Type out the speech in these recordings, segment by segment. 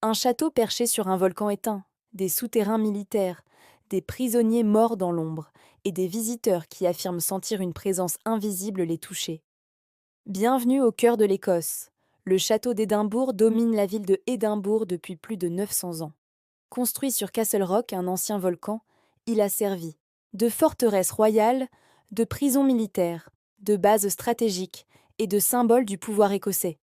Un château perché sur un volcan éteint, des souterrains militaires, des prisonniers morts dans l'ombre et des visiteurs qui affirment sentir une présence invisible les toucher. Bienvenue au cœur de l'Écosse. Le château d'Édimbourg domine la ville de Édimbourg depuis plus de 900 ans. Construit sur Castle Rock, un ancien volcan, il a servi de forteresse royale, de prison militaire, de base stratégique et de symbole du pouvoir écossais.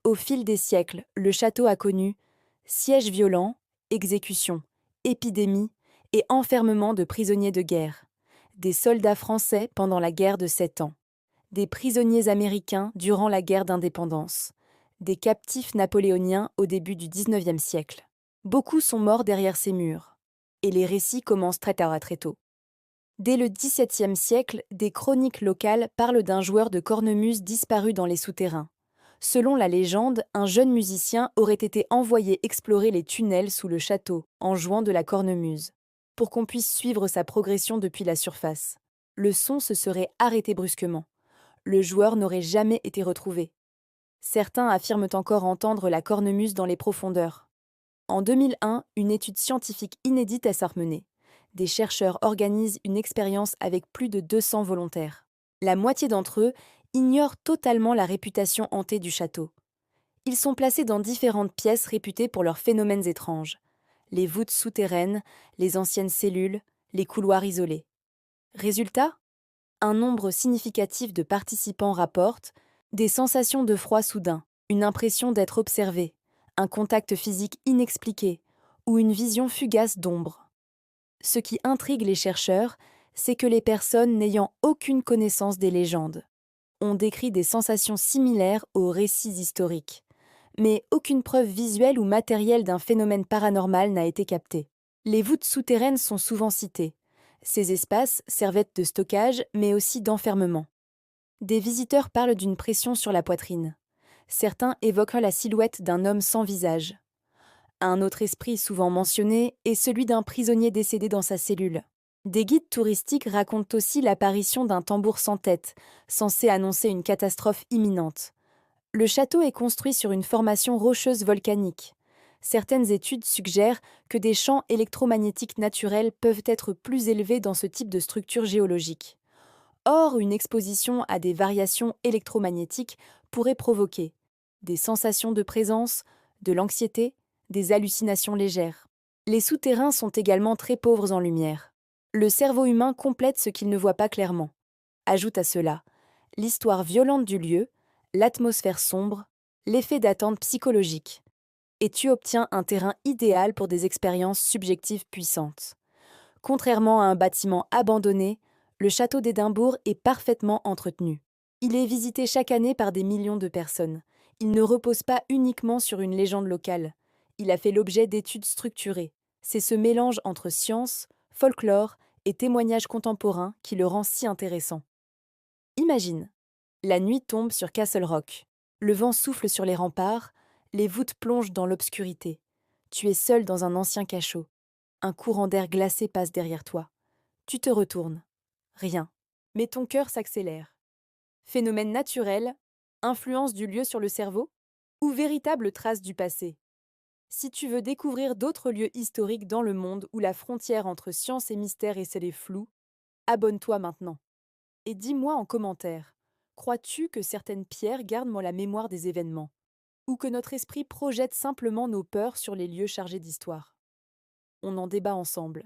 Au fil des siècles, le château a connu sièges violents, exécutions, épidémies et enfermement de prisonniers de guerre, des soldats français pendant la guerre de 7 ans, des prisonniers américains durant la guerre d'indépendance, des captifs napoléoniens au début du XIXe siècle. Beaucoup sont morts derrière ces murs, et les récits commencent très tôt. Dès le XVIIe siècle, des chroniques locales parlent d'un joueur de cornemuse disparu dans les souterrains. Selon la légende, un jeune musicien aurait été envoyé explorer les tunnels sous le château en jouant de la cornemuse, pour qu'on puisse suivre sa progression depuis la surface. Le son se serait arrêté brusquement. Le joueur n'aurait jamais été retrouvé. Certains affirment encore entendre la cornemuse dans les profondeurs. En 2001, une étude scientifique inédite est menée. Des chercheurs organisent une expérience avec plus de 200 volontaires. La moitié d'entre eux ignorent totalement la réputation hantée du château. Ils sont placés dans différentes pièces réputées pour leurs phénomènes étranges. Les voûtes souterraines, les anciennes cellules, les couloirs isolés. Résultat, un nombre significatif de participants rapportent des sensations de froid soudain, une impression d'être observé, un contact physique inexpliqué ou une vision fugace d'ombre. Ce qui intrigue les chercheurs, c'est que les personnes n'ayant aucune connaissance des légendes ont décrit des sensations similaires aux récits historiques, mais aucune preuve visuelle ou matérielle d'un phénomène paranormal n'a été captée. Les voûtes souterraines sont souvent citées. Ces espaces servaient de stockage, mais aussi d'enfermement. Des visiteurs parlent d'une pression sur la poitrine. Certains évoquent la silhouette d'un homme sans visage. Un autre esprit souvent mentionné est celui d'un prisonnier décédé dans sa cellule. Des guides touristiques racontent aussi l'apparition d'un tambour sans tête, censé annoncer une catastrophe imminente. Le château est construit sur une formation rocheuse volcanique. Certaines études suggèrent que des champs électromagnétiques naturels peuvent être plus élevés dans ce type de structure géologique. Or, une exposition à des variations électromagnétiques pourrait provoquer des sensations de présence, de l'anxiété, des hallucinations légères. Les souterrains sont également très pauvres en lumière. Le cerveau humain complète ce qu'il ne voit pas clairement. Ajoute à cela l'histoire violente du lieu, l'atmosphère sombre, l'effet d'attente psychologique. Et tu obtiens un terrain idéal pour des expériences subjectives puissantes. Contrairement à un bâtiment abandonné, le château d'Édimbourg est parfaitement entretenu. Il est visité chaque année par des millions de personnes. Il ne repose pas uniquement sur une légende locale. Il a fait l'objet d'études structurées. C'est ce mélange entre science, folklore et témoignages contemporains qui le rend si intéressant. Imagine, la nuit tombe sur Castle Rock. Le vent souffle sur les remparts, les voûtes plongent dans l'obscurité. Tu es seul dans un ancien cachot. Un courant d'air glacé passe derrière toi. Tu te retournes. Rien. Mais ton cœur s'accélère. Phénomène naturel, influence du lieu sur le cerveau ou véritable trace du passé? Si tu veux découvrir d'autres lieux historiques dans le monde où la frontière entre science et mystère est scellée floue, abonne-toi maintenant. Et dis-moi en commentaire, crois-tu que certaines pierres gardent la mémoire des événements? Ou que notre esprit projette simplement nos peurs sur les lieux chargés d'histoire? On en débat ensemble.